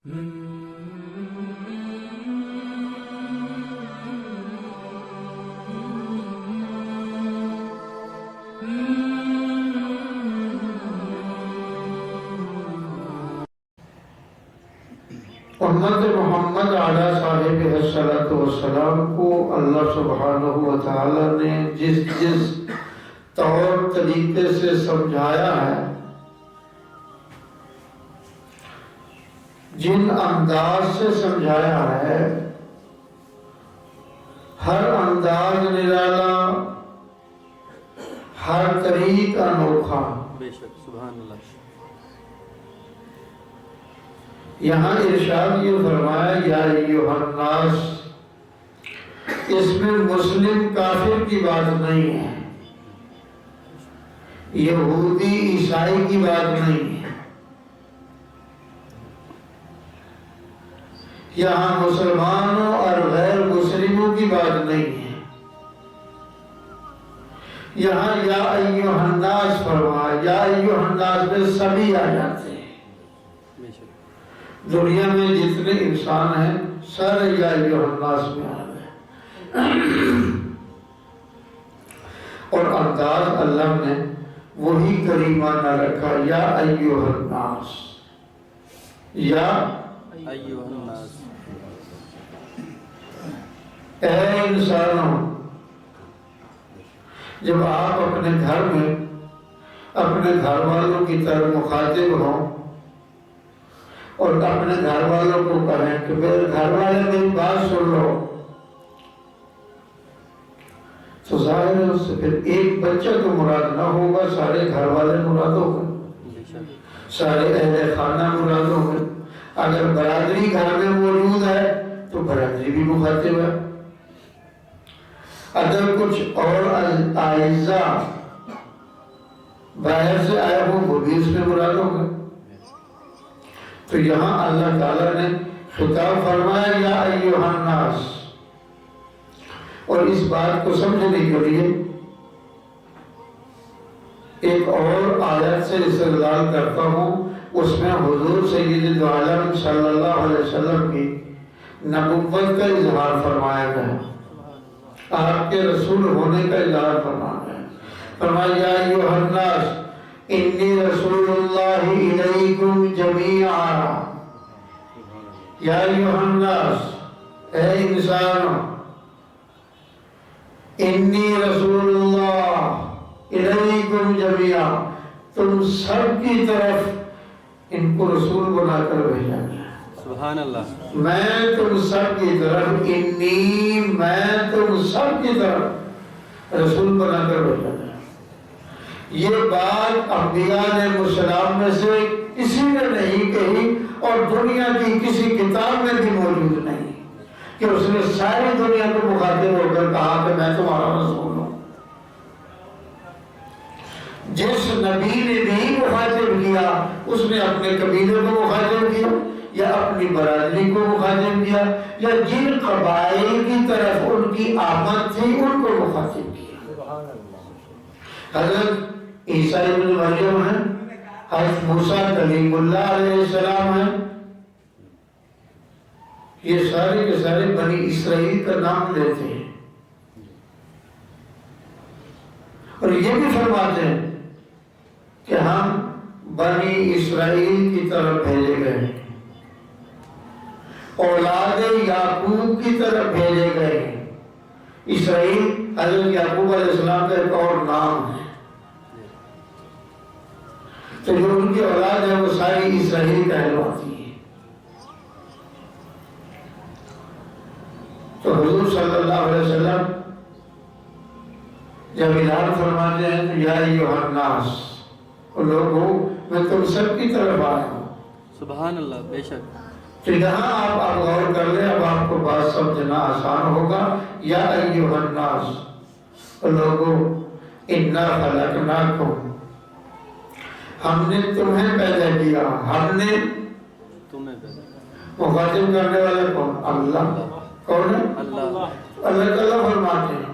امت محمد علیہ صاحب الصلاۃ والسلام کو اللہ سبحانہ و تعالی نے جس طور طریقے سے سمجھایا ہے، جن انداز سے سمجھایا ہے، ہر انداز نرالا، ہر طریق انوکھا۔ بے شک، سبحان اللہ۔ یہاں ارشاد یہ فرمایا یا ایھا الناس، اس میں مسلم کافر کی بات نہیں ہے، یہودی عیسائی کی بات نہیں ہے، یہاں مسلمانوں اور غیر مسلموں کی بات نہیں ہے، یہاں یا ایھا الناس فرمایا، یا ایھا الناس میں سبھی آ جاتے ہیں۔ دنیا میں جتنے انسان ہیں سارے یا ایھا الناس میں آ گئے، اور انداز اللہ نے وہی کریمانہ رکھا، یا ایھا الناس، یا ایھا الناس، اے انسانوں۔ جب آپ اپنے گھر میں اپنے گھر والوں کی طرف مخاطب ہوں اور اپنے گھر والوں کو کہیں کہ میرے گھر والے میری بات سن لو، تو ظاہر ہے اس سے پھر ایک بچہ تو مراد نہ ہوگا، سارے گھر والے مراد ہوں گے، سارے اہل خانہ مراد ہوں گے۔ اگر برادری گھر میں موجود ہے تو برادری بھی مخاطب ہے، اگر کچھ اور اعزاء باہر سے آئے ہوں وہ بھی اس میں مراد ہوں گے۔ تو یہاں اللہ تعالیٰ نے خطاب فرمایا یا ایھا الناس، اور اس بات کو سمجھنے کے لیے ایک اور آیت سے استدلال کرتا ہوں۔ اس میں حضور سید العالم صلی اللہ علیہ وسلم کی نبوت کا اظہار فرمایا گیا، آپ کے رسول ہونے کا اظہار فرمایا گیا۔ فرمایا یا ایھا الناس انی رسول اللہ الیکم جمیعا، یا ایھا الناس، اے انسانوں، انی رسول اللہ الیکم جمیعا، تم سب کی طرف ان کو رسول بنا کر بھیجا گیا۔ سبحان اللہ۔ میں تم سب کی طرف، انی، میں تم سب کی طرف رسول بنا کر بھیجا گیا۔ یہ بات انبیاء نے مسلم میں سے کسی نے نہیں کہی، اور دنیا کی کسی کتاب میں بھی موجود نہیں کہ اس نے ساری دنیا کو مخاطب ہو کر کہا کہ میں تمہارا رسول ہوں۔ جس نبی نے نہیں مخاطب کیا، اس نے اپنے قبیلے کو مخاطب کیا، یا اپنی برادری کو مخاطب کیا، یا جن قبائل کی طرف ان کی آمد تھی ان کو مخاطب کیا۔ حضرت عیسیٰ ابن مریم ہیں، حضرت موسیٰ کلیم اللہ علیہ السلام ہیں، یہ سارے کے سارے بنی اسرائیل کا نام لیتے ہیں، اور یہ بھی فرماتے ہیں کہ ہم بنی اسرائیل کی طرف بھیجے گئے ہیں، اولاد یعقوب کی طرف بھیجے گئے ہیں۔ اسرائیل حضرت یعقوب علیہ السلام کا ایک اور نام ہے، تو جو ان کی اولاد ہے وہ ساری اسرائیل کہلواتی ہے۔ تو حضور صلی اللہ علیہ وسلم جب اعلان فرماتے ہیں تو یا ایھا الناس، لوگوں میں تم سب کی طرف آیا ہوں۔ سبحان اللہ، بے شک۔ تو یہاں آپ غور کر لیں، اب آپ کو بات سمجھنا آسان ہوگا۔ یا ایھا الناس، لوگوں، انا خلقناکم، ہم نے تمہیں پیدا کیا، ہم نے تمہیں پیدا کیا۔ مخاطب کرنے والے کون؟ اللہ۔ کون ہے؟ اللہ۔ اللہ تعالیٰ فرماتے ہیں